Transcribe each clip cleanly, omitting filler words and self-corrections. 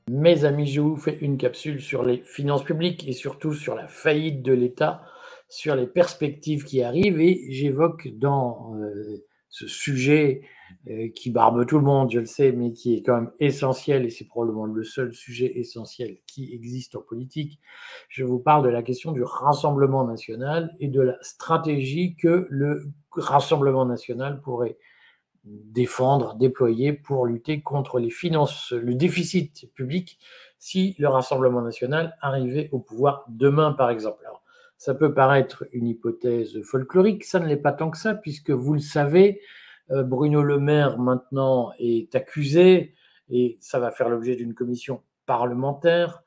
Mes amis, je vous fais une capsule sur les finances publiques et surtout sur la faillite de l'État, sur les perspectives qui arrivent et j'évoque dans ce sujet qui barbe tout le monde, je le sais, mais qui est quand même essentiel et c'est probablement le seul sujet essentiel qui existe en politique. Je vous parle de la question du Rassemblement national et de la stratégie que le Rassemblement national pourrait défendre, déployer pour lutter contre les finances, le déficit public si le Rassemblement national arrivait au pouvoir demain, par exemple. Alors, ça peut paraître une hypothèse folklorique, ça ne l'est pas tant que ça, puisque vous le savez, Bruno Le Maire maintenant est accusé, et ça va faire l'objet d'une commission parlementaire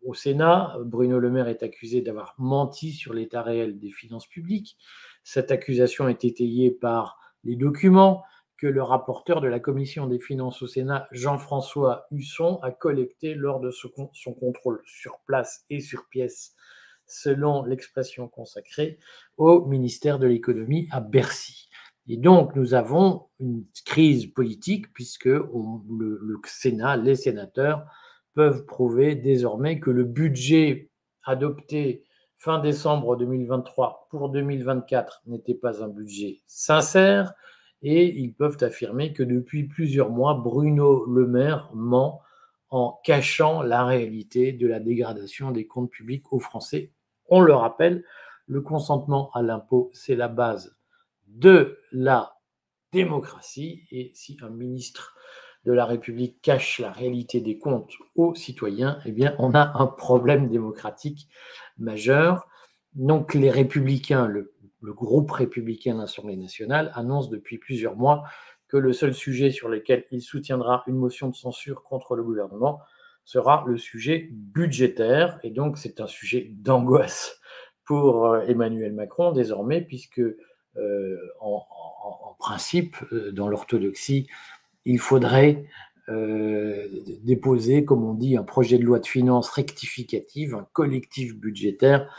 au Sénat. Bruno Le Maire est accusé d'avoir menti sur l'état réel des finances publiques. Cette accusation est étayée par les documents que le rapporteur de la commission des finances au Sénat, Jean-François Husson, a collectés lors de son contrôle sur place et sur pièce, selon l'expression consacrée, au ministère de l'économie à Bercy. Et donc, nous avons une crise politique puisque le Sénat, les sénateurs peuvent prouver désormais que le budget adopté fin décembre 2023 pour 2024 n'était pas un budget sincère, et ils peuvent affirmer que depuis plusieurs mois, Bruno Le Maire ment en cachant la réalité de la dégradation des comptes publics aux Français. On le rappelle, le consentement à l'impôt, c'est la base de la démocratie, et si un ministre de la République cache la réalité des comptes aux citoyens, eh bien, on a un problème démocratique majeur. Donc, les Républicains, le groupe républicain de l'Assemblée nationale, annonce depuis plusieurs mois que le seul sujet sur lequel il soutiendra une motion de censure contre le gouvernement sera le sujet budgétaire. Et donc, c'est un sujet d'angoisse pour Emmanuel Macron désormais, puisque en principe, dans l'orthodoxie, il faudrait déposer, comme on dit, un projet de loi de finances rectificative, un collectif budgétaire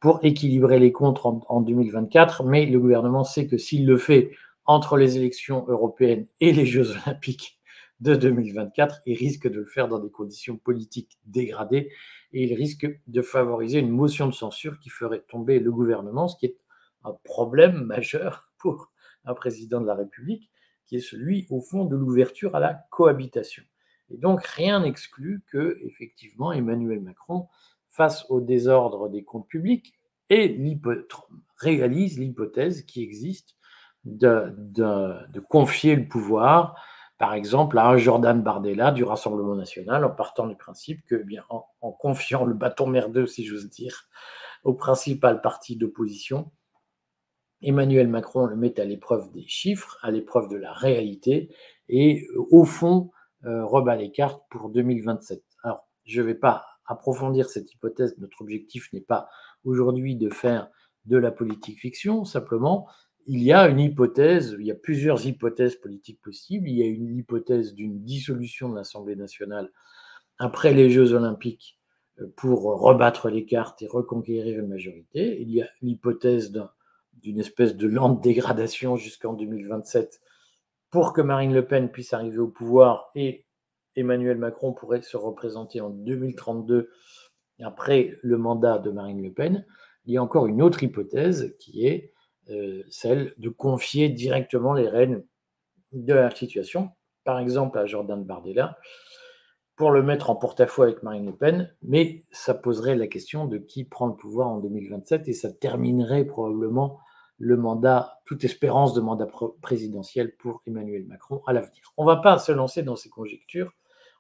pour équilibrer les comptes en 2024. Mais le gouvernement sait que s'il le fait entre les élections européennes et les Jeux olympiques de 2024, il risque de le faire dans des conditions politiques dégradées et il risque de favoriser une motion de censure qui ferait tomber le gouvernement, ce qui est un problème majeur pour un président de la République, qui est celui, au fond, de l'ouverture à la cohabitation. Et donc, rien n'exclut que, effectivement, Emmanuel Macron, face au désordre des comptes publics, et réalise l'hypothèse qui existe de confier le pouvoir, par exemple, à un Jordan Bardella du Rassemblement national, en partant du principe que, bien, en confiant le bâton merdeux, si j'ose dire, au principal parti d'opposition, Emmanuel Macron le met à l'épreuve des chiffres, à l'épreuve de la réalité, et au fond, rebat les cartes pour 2027. Alors, je ne vais pas approfondir cette hypothèse, notre objectif n'est pas aujourd'hui de faire de la politique fiction, simplement, il y a une hypothèse, il y a plusieurs hypothèses politiques possibles, il y a une hypothèse d'une dissolution de l'Assemblée nationale après les Jeux olympiques pour rebattre les cartes et reconquérir une majorité, il y a l'hypothèse d'une espèce de lente dégradation jusqu'en 2027 pour que Marine Le Pen puisse arriver au pouvoir et Emmanuel Macron pourrait se représenter en 2032 après le mandat de Marine Le Pen. Il y a encore une autre hypothèse qui est celle de confier directement les rênes de la situation, par exemple à Jordan Bardella, pour le mettre en porte-à-faux avec Marine Le Pen, mais ça poserait la question de qui prend le pouvoir en 2027 et ça terminerait probablement le mandat, toute espérance de mandat présidentiel pour Emmanuel Macron à l'avenir. On ne va pas se lancer dans ces conjectures,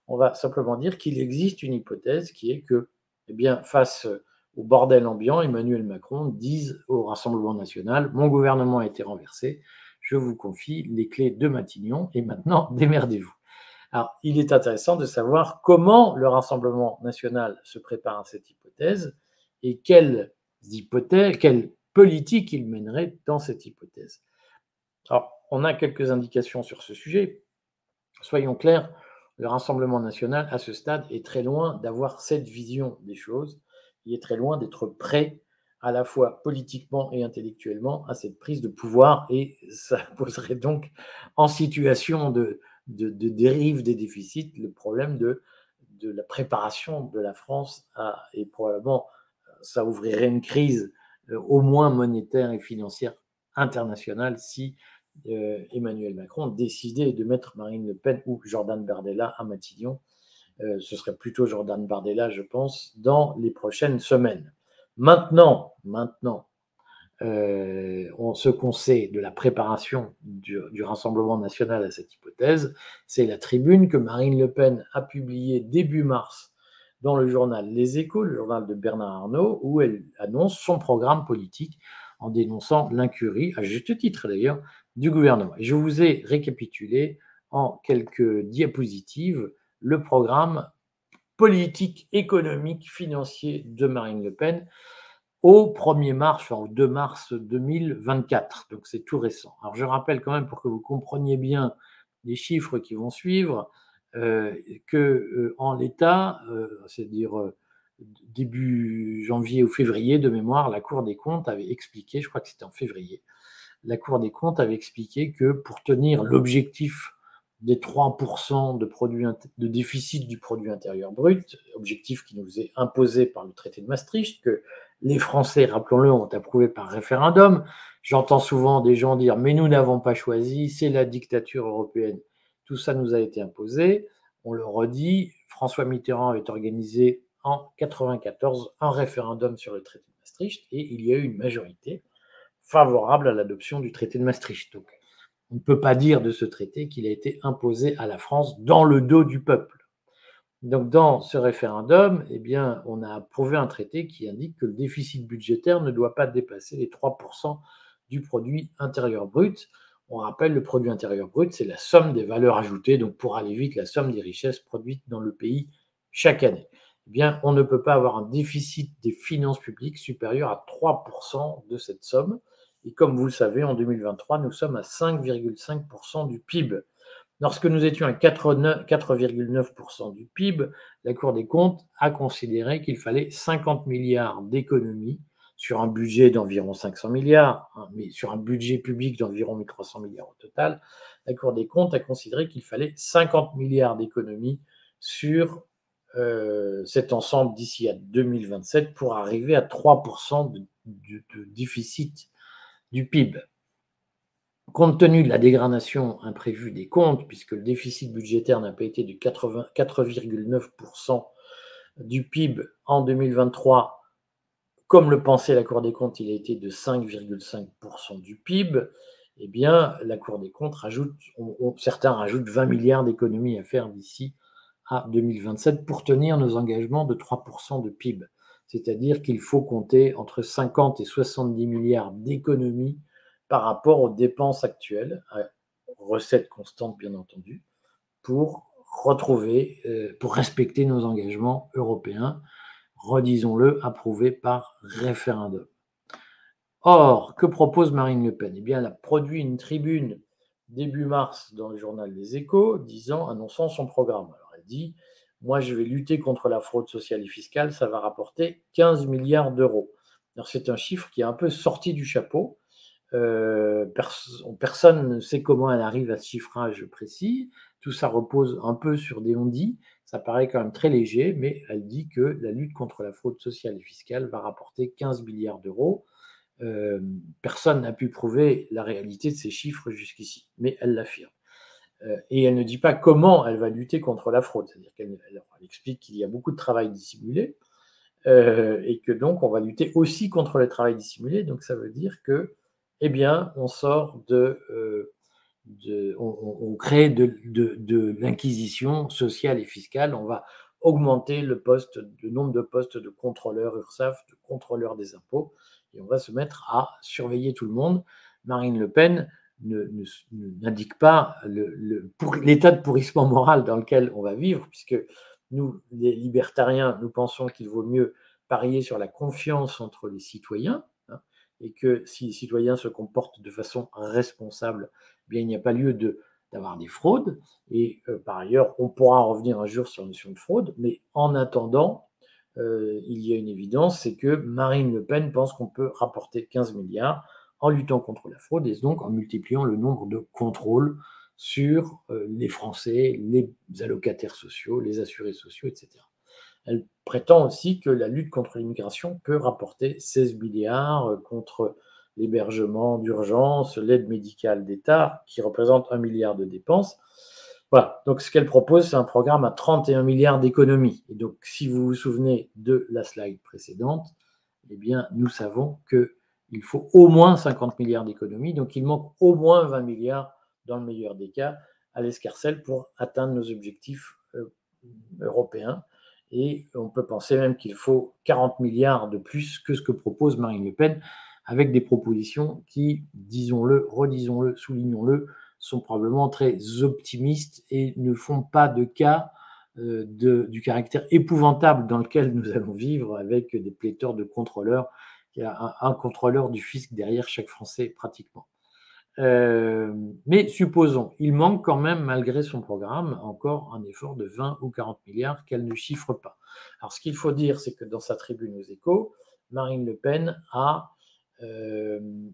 on va simplement dire qu'il existe une hypothèse qui est que, eh bien, face au bordel ambiant, Emmanuel Macron dise au Rassemblement national, mon gouvernement a été renversé, je vous confie les clés de Matignon et maintenant démerdez-vous. Alors, il est intéressant de savoir comment le Rassemblement national se prépare à cette hypothèse et quelle politique il mènerait dans cette hypothèse. Alors, on a quelques indications sur ce sujet. Soyons clairs, le Rassemblement national, à ce stade, est très loin d'avoir cette vision des choses. Il est très loin d'être prêt, à la fois politiquement et intellectuellement, à cette prise de pouvoir, et ça poserait donc, en situation de dérive des déficits, le problème de la préparation de la France et probablement ça ouvrirait une crise au moins monétaire et financière internationale si Emmanuel Macron décidait de mettre Marine Le Pen ou Jordan Bardella à Matignon. Ce serait plutôt Jordan Bardella, je pense, dans les prochaines semaines. Maintenant, ce qu'on sait de la préparation du Rassemblement national à cette hypothèse, c'est la tribune que Marine Le Pen a publiée début mars dans le journal Les Échos, le journal de Bernard Arnault, où elle annonce son programme politique en dénonçant l'incurie, à juste titre d'ailleurs, du gouvernement. Et je vous ai récapitulé en quelques diapositives le programme politique, économique, financier de Marine Le Pen au 1er mars, enfin au 2 mars 2024. Donc c'est tout récent. Alors je rappelle quand même pour que vous compreniez bien les chiffres qui vont suivre, en l'état, c'est-à-dire début janvier ou février de mémoire, la Cour des comptes avait expliqué, je crois que c'était en février, la Cour des comptes avait expliqué que pour tenir l'objectif des 3% de déficit du produit intérieur brut, objectif qui nous est imposé par le traité de Maastricht, que les Français, rappelons-le, ont approuvé par référendum. J'entends souvent des gens dire « mais nous n'avons pas choisi, c'est la dictature européenne ». Tout ça nous a été imposé. On le redit, François Mitterrand avait organisé en 1994 un référendum sur le traité de Maastricht et il y a eu une majorité favorable à l'adoption du traité de Maastricht. Donc, on ne peut pas dire de ce traité qu'il a été imposé à la France dans le dos du peuple. Donc, dans ce référendum, eh bien, on a approuvé un traité qui indique que le déficit budgétaire ne doit pas dépasser les 3% du produit intérieur brut. On rappelle, le produit intérieur brut, c'est la somme des valeurs ajoutées, donc pour aller vite, la somme des richesses produites dans le pays chaque année. Eh bien, on ne peut pas avoir un déficit des finances publiques supérieur à 3% de cette somme. Et comme vous le savez, en 2023, nous sommes à 5,5% du PIB. Lorsque nous étions à 4,9% du PIB, la Cour des comptes a considéré qu'il fallait 50 milliards d'économies sur un budget d'environ 500 milliards, mais sur un budget public d'environ 1300 milliards au total. La Cour des comptes a considéré qu'il fallait 50 milliards d'économies sur cet ensemble d'ici à 2027 pour arriver à 3% de déficit du PIB. Compte tenu de la dégradation imprévue des comptes, puisque le déficit budgétaire n'a pas été de 4,9% du PIB en 2023, comme le pensait la Cour des comptes, il a été de 5,5% du PIB, eh bien, la Cour des comptes rajoute, certains rajoutent 20 milliards d'économies à faire d'ici à 2027 pour tenir nos engagements de 3% de PIB. C'est-à-dire qu'il faut compter entre 50 et 70 milliards d'économies par rapport aux dépenses actuelles, à recettes constantes bien entendu, pour respecter nos engagements européens, redisons-le, approuvés par référendum. Or, que propose Marine Le Pen? Eh bien, elle a produit une tribune début mars dans le journal Les Échos, annonçant son programme. Alors, elle dit « Moi, je vais lutter contre la fraude sociale et fiscale, ça va rapporter 15 milliards d'euros ». Alors, c'est un chiffre qui est un peu sorti du chapeau. Personne ne sait comment elle arrive à ce chiffrage précis. Tout ça repose un peu sur des on-dit. Ça paraît quand même très léger, mais elle dit que la lutte contre la fraude sociale et fiscale va rapporter 15 milliards d'euros. Personne n'a pu prouver la réalité de ces chiffres jusqu'ici, mais elle l'affirme. Et elle ne dit pas comment elle va lutter contre la fraude. C'est-à-dire qu'elle explique qu'il y a beaucoup de travail dissimulé et que donc on va lutter aussi contre le travail dissimulé. Donc ça veut dire que, eh bien, on crée de l'inquisition sociale et fiscale. On va augmenter le nombre de postes de contrôleurs URSSAF, de contrôleurs des impôts, et on va se mettre à surveiller tout le monde. Marine Le Pen n'indique pas l'état de pourrissement moral dans lequel on va vivre, puisque nous, les libertariens, nous pensons qu'il vaut mieux parier sur la confiance entre les citoyens, hein, et que si les citoyens se comportent de façon responsable, eh bien, il n'y a pas lieu d'avoir des fraudes. Et par ailleurs, on pourra revenir un jour sur la notion de fraude, mais en attendant, il y a une évidence, c'est que Marine Le Pen pense qu'on peut rapporter 15 milliards en luttant contre la fraude et donc en multipliant le nombre de contrôles sur les Français, les allocataires sociaux, les assurés sociaux, etc. Elle prétend aussi que la lutte contre l'immigration peut rapporter 16 milliards contre l'hébergement d'urgence, l'aide médicale d'État, qui représente 1 milliard de dépenses. Voilà, donc ce qu'elle propose, c'est un programme à 31 milliards d'économies. Et donc, si vous vous souvenez de la slide précédente, eh bien, nous savons qu'il faut au moins 50 milliards d'économies, donc il manque au moins 20 milliards, dans le meilleur des cas, à l'escarcelle pour atteindre nos objectifs européens. Et on peut penser même qu'il faut 40 milliards de plus que ce que propose Marine Le Pen, avec des propositions qui, disons-le, redisons-le, soulignons-le, sont probablement très optimistes et ne font pas de cas du caractère épouvantable dans lequel nous allons vivre avec des pléthores de contrôleurs. Il y a un contrôleur du fisc derrière chaque Français pratiquement. Mais supposons, il manque quand même, malgré son programme, encore un effort de 20 ou 40 milliards qu'elle ne chiffre pas. Alors, ce qu'il faut dire, c'est que dans sa tribune aux Échos, Marine Le Pen a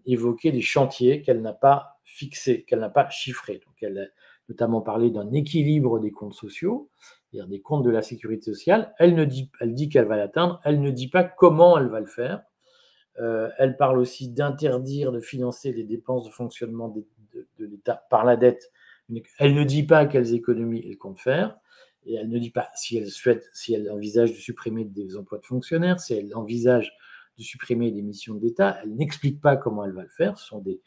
évoqué des chantiers qu'elle n'a pas fixés, qu'elle n'a pas chiffrés. Donc, elle a notamment parlé d'un équilibre des comptes sociaux, c'est-à-dire des comptes de la sécurité sociale. Elle dit qu'elle va l'atteindre, elle ne dit pas comment elle va le faire. Elle parle aussi d'interdire de financer les dépenses de fonctionnement de l'État par la dette. Elle ne dit pas quelles économies elle compte faire. Et elle ne dit pas si elle envisage de supprimer des emplois de fonctionnaires, si elle envisage de supprimer des missions de l'État. Elle n'explique pas comment elle va le faire. Ce sont des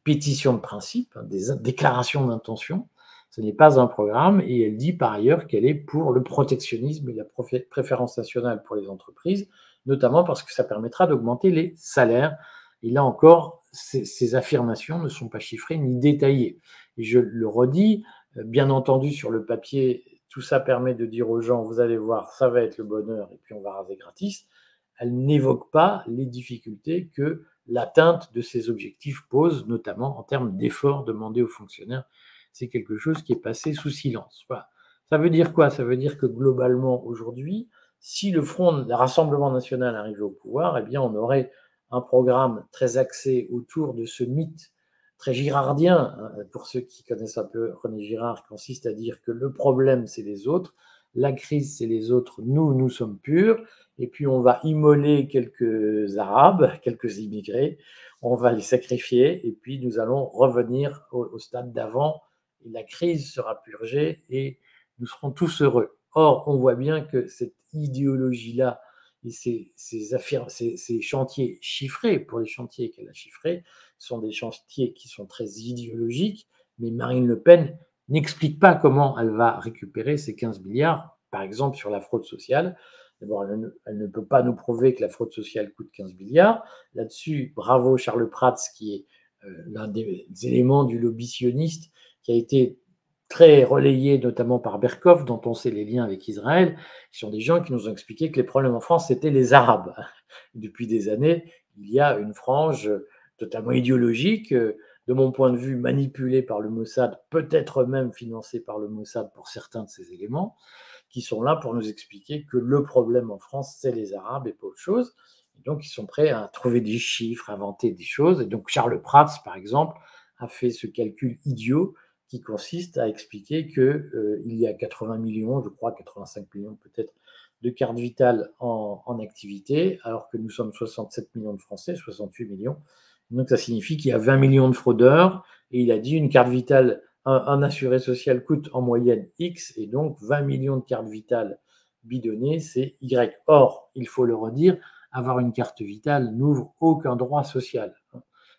pétitions de principe, des déclarations d'intention. Ce n'est pas un programme. Et elle dit par ailleurs qu'elle est pour le protectionnisme et la préférence nationale pour les entreprises, notamment parce que ça permettra d'augmenter les salaires. Et là encore, ces affirmations ne sont pas chiffrées ni détaillées. Et je le redis, bien entendu, sur le papier, tout ça permet de dire aux gens, vous allez voir, ça va être le bonheur, et puis on va raser gratis. Elle n'évoque pas les difficultés que l'atteinte de ces objectifs pose, notamment en termes d'efforts demandés aux fonctionnaires. C'est quelque chose qui est passé sous silence. Voilà. Ça veut dire quoi? Ça veut dire que globalement, aujourd'hui, si le Rassemblement national arrivait au pouvoir, eh bien, on aurait un programme très axé autour de ce mythe très girardien, hein, pour ceux qui connaissent un peu René Girard, qui consiste à dire que le problème, c'est les autres, la crise, c'est les autres, nous sommes purs, et puis on va immoler quelques Arabes, quelques immigrés, on va les sacrifier, et puis nous allons revenir au stade d'avant, et la crise sera purgée, et nous serons tous heureux. Or, on voit bien que cette idéologie-là et ces chantiers chiffrés, pour les chantiers qu'elle a chiffrés, sont des chantiers qui sont très idéologiques, mais Marine Le Pen n'explique pas comment elle va récupérer ces 15 milliards, par exemple sur la fraude sociale. D'abord, elle ne peut pas nous prouver que la fraude sociale coûte 15 milliards. Là-dessus, bravo Charles Prats, qui est l'un des éléments du lobby sioniste, qui a été très relayé notamment par Berkov, dont on sait les liens avec Israël, qui sont des gens qui nous ont expliqué que les problèmes en France, c'était les Arabes. Depuis des années, il y a une frange totalement idéologique, de mon point de vue manipulée par le Mossad, peut-être même financée par le Mossad pour certains de ces éléments, qui sont là pour nous expliquer que le problème en France, c'est les Arabes et pas autre chose. Et donc, ils sont prêts à trouver des chiffres, à inventer des choses. Et donc, Charles Prats, par exemple, a fait ce calcul idiot qui consiste à expliquer qu'il y a 80 millions, je crois 85 millions peut-être, de cartes vitales en activité, alors que nous sommes 67 millions de Français, 68 millions. Donc ça signifie qu'il y a 20 millions de fraudeurs, et il a dit une carte vitale, un assuré social coûte en moyenne X, et donc 20 millions de cartes vitales bidonnées, c'est Y. Or, il faut le redire, avoir une carte vitale n'ouvre aucun droit social.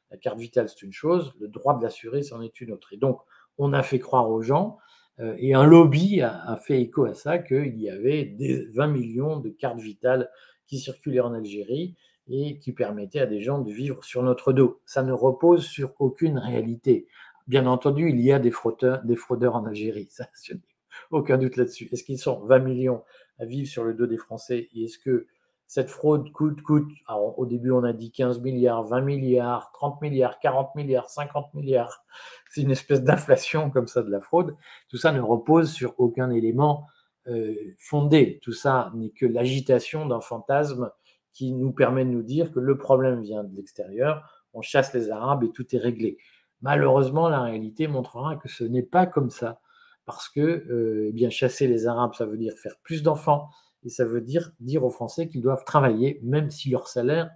La carte vitale, c'est une chose, le droit de l'assurer, c'en est une autre. Et donc, on a fait croire aux gens, et un lobby a fait écho à ça, qu'il y avait des 20 millions de cartes vitales qui circulaient en Algérie et qui permettaient à des gens de vivre sur notre dos. Ça ne repose sur aucune réalité. Bien entendu, il y a des fraudeurs en Algérie, ça, je n'ai aucun doute là-dessus. Est-ce qu'ils sont 20 millions à vivre sur le dos des Français, et est-ce que cette fraude coûte, alors au début on a dit 15 milliards, 20 milliards, 30 milliards, 40 milliards, 50 milliards, c'est une espèce d'inflation comme ça de la fraude. Tout ça ne repose sur aucun élément fondé. Tout ça n'est que l'agitation d'un fantasme qui nous permet de nous dire que le problème vient de l'extérieur, on chasse les Arabes et tout est réglé. Malheureusement, la réalité montrera que ce n'est pas comme ça, parce que eh bien, chasser les Arabes, ça veut dire faire plus d'enfants, et ça veut dire aux Français qu'ils doivent travailler, même si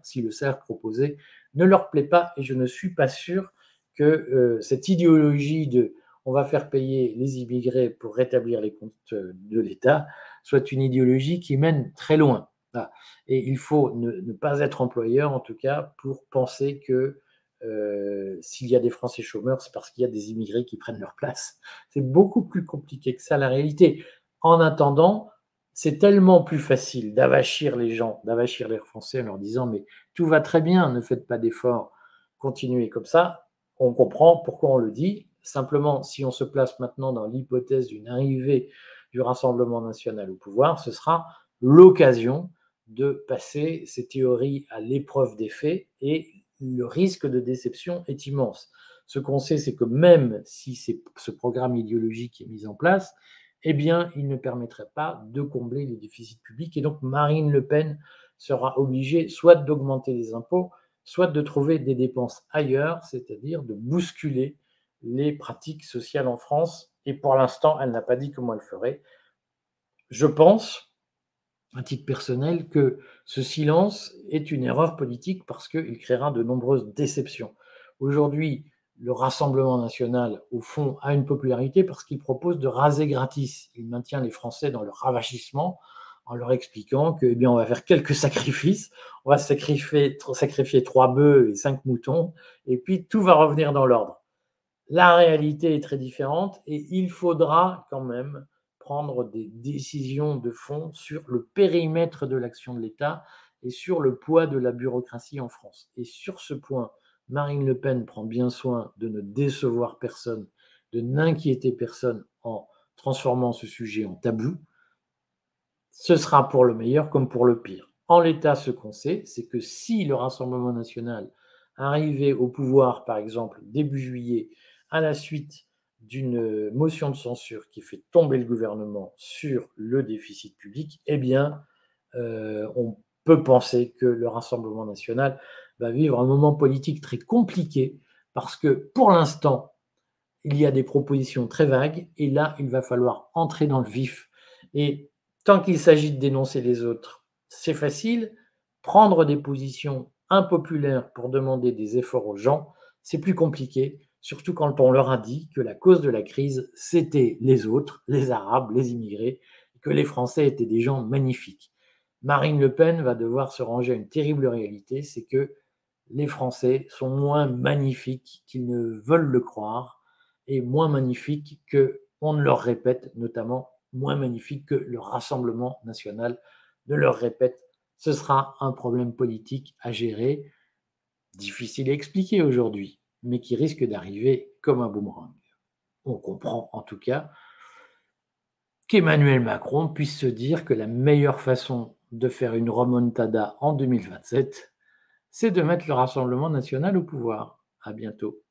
si le salaire proposé ne leur plaît pas. Et je ne suis pas sûr que cette idéologie de on va faire payer les immigrés pour rétablir les comptes de l'État soit une idéologie qui mène très loin. Voilà. Et il faut ne pas être employeur, en tout cas, pour penser que s'il y a des Français chômeurs, c'est parce qu'il y a des immigrés qui prennent leur place. C'est beaucoup plus compliqué que ça, la réalité. En attendant, c'est tellement plus facile d'avachir les gens, d'avachir les Français en leur disant mais tout va très bien, ne faites pas d'efforts, continuez comme ça. On comprend pourquoi on le dit. Simplement, si on se place maintenant dans l'hypothèse d'une arrivée du Rassemblement national au pouvoir, ce sera l'occasion de passer ces théories à l'épreuve des faits et le risque de déception est immense. Ce qu'on sait, c'est que même si ce programme idéologique est mis en place, eh bien, il ne permettrait pas de combler les déficits publics. Et donc, Marine Le Pen sera obligée soit d'augmenter les impôts, soit de trouver des dépenses ailleurs, c'est-à-dire de bousculer les pratiques sociales en France. Et pour l'instant, elle n'a pas dit comment elle ferait. Je pense, à titre personnel, que ce silence est une erreur politique parce qu'il créera de nombreuses déceptions. Aujourd'hui, le Rassemblement national, au fond, a une popularité parce qu'il propose de raser gratis. Il maintient les Français dans leur ravachissement en leur expliquant que, eh bien, on va faire quelques sacrifices, on va sacrifier 3 bœufs et 5 moutons, et puis tout va revenir dans l'ordre. La réalité est très différente et il faudra quand même prendre des décisions de fond sur le périmètre de l'action de l'État et sur le poids de la bureaucratie en France. Et sur ce point, Marine Le Pen prend bien soin de ne décevoir personne, de n'inquiéter personne en transformant ce sujet en tabou. Ce sera pour le meilleur comme pour le pire. En l'état, ce qu'on sait, c'est que si le Rassemblement national arrivait au pouvoir, par exemple, début juillet, à la suite d'une motion de censure qui fait tomber le gouvernement sur le déficit public, eh bien, on peut penser que le Rassemblement national va vivre un moment politique très compliqué parce que pour l'instant, il y a des propositions très vagues et là, il va falloir entrer dans le vif. Et tant qu'il s'agit de dénoncer les autres, c'est facile. Prendre des positions impopulaires pour demander des efforts aux gens, c'est plus compliqué, surtout quand on leur a dit que la cause de la crise, c'était les autres, les Arabes, les immigrés, et que les Français étaient des gens magnifiques. Marine Le Pen va devoir se ranger à une terrible réalité, c'est que les Français sont moins magnifiques qu'ils ne veulent le croire et moins magnifiques qu'on ne leur répète, notamment moins magnifiques que le Rassemblement national ne leur répète. Ce sera un problème politique à gérer, difficile à expliquer aujourd'hui, mais qui risque d'arriver comme un boomerang. On comprend en tout cas qu'Emmanuel Macron puisse se dire que la meilleure façon de faire une remontada en 2027, c'est de mettre le Rassemblement national au pouvoir. À bientôt.